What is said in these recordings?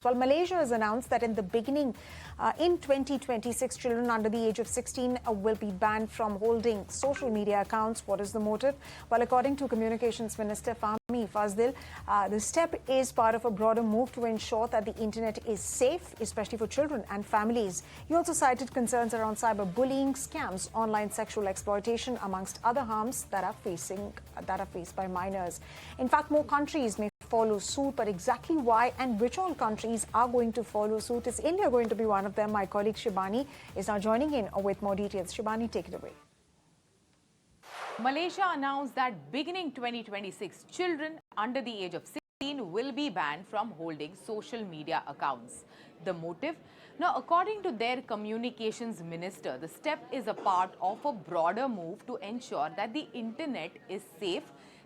Well, Malaysia has announced that in the beginning, in 2026, children under the age of 16 will be banned from holding social media accounts. What is the motive? Well, according to Communications Minister Fahmi Fazlil, the step is part of a broader move to ensure that the internet is safe, especially for children and families. He also cited concerns around cyberbullying, scams, online sexual exploitation, amongst other harms that are faced by minors. In fact, more countries may follow suit, but exactly why and which all countries are going to follow suit? Is India going to be one of them? My colleague Shibani is now joining in with more details. Shibani, take it away. Malaysia announced that beginning 2026, children under the age of 16 will be banned from holding social media accounts. The motive? Now, according to their communications minister, the step is a part of a broader move to ensure that the internet is safe,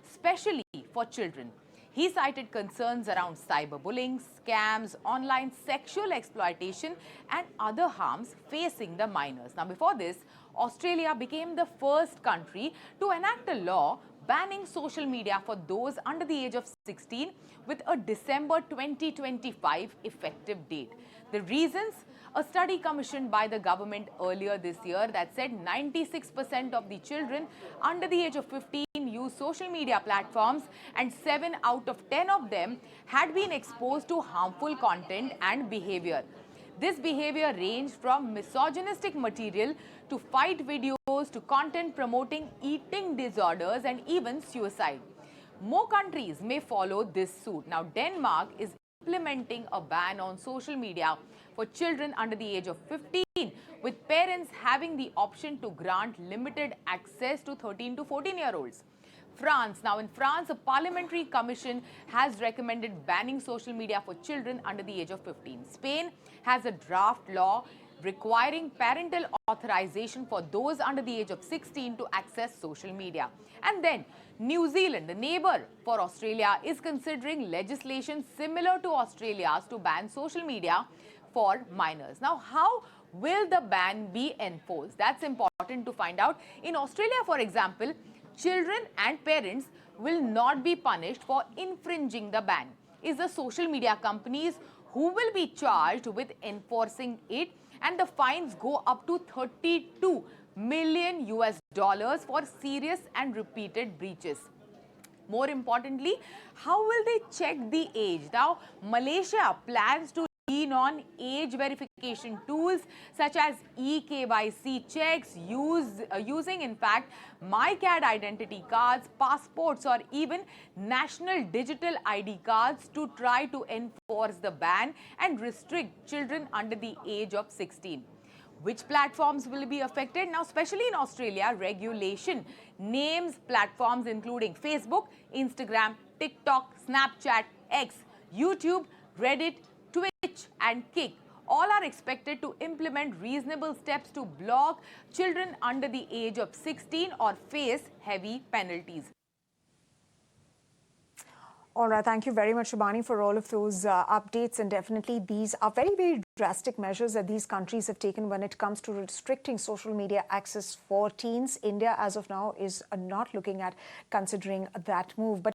especially for children. He cited concerns around cyberbullying, scams, online sexual exploitation and other harms facing the minors. Now, before this, Australia became the first country to enact a law banning social media for those under the age of 16 with a December 2025 effective date. The reasons? A study commissioned by the government earlier this year that said 96% of the children under the age of 15 use social media platforms and 7 out of 10 of them had been exposed to harmful content and behavior. This behavior ranged from misogynistic material to fight videos to content promoting eating disorders and even suicide. More countries may follow this suit. Now, Denmark is implementing a ban on social media for children under the age of 15, with parents having the option to grant limited access to 13 to 14-year-olds. France. Now, in France, a parliamentary commission has recommended banning social media for children under the age of 15. Spain has a draft law requiring parental authorization for those under the age of 16 to access social media. And then New Zealand, the neighbor for Australia, is considering legislation similar to Australia's to ban social media for minors. Now, how will the ban be enforced? That's important to find out. In Australia, for example, children and parents will not be punished for infringing the ban. It's the social media companies who will be charged with enforcing it, and the fines go up to $32 million for serious and repeated breaches. More importantly, how will they check the age? Now, Malaysia plans to lean on age verification tools such as eKYC checks, using in fact MyCAD identity cards, passports or even national digital ID cards to try to enforce the ban and restrict children under the age of 16. Which platforms will be affected? Now, especially in Australia, regulation names platforms including Facebook, Instagram, TikTok, Snapchat, X, YouTube, Reddit, Twitch and Kick. All are expected to implement reasonable steps to block children under the age of 16 or face heavy penalties. All right. Thank you very much, Shibani, for all of those updates. And definitely these are very, very drastic measures that these countries have taken when it comes to restricting social media access for teens. India, as of now, is not looking at considering that move. But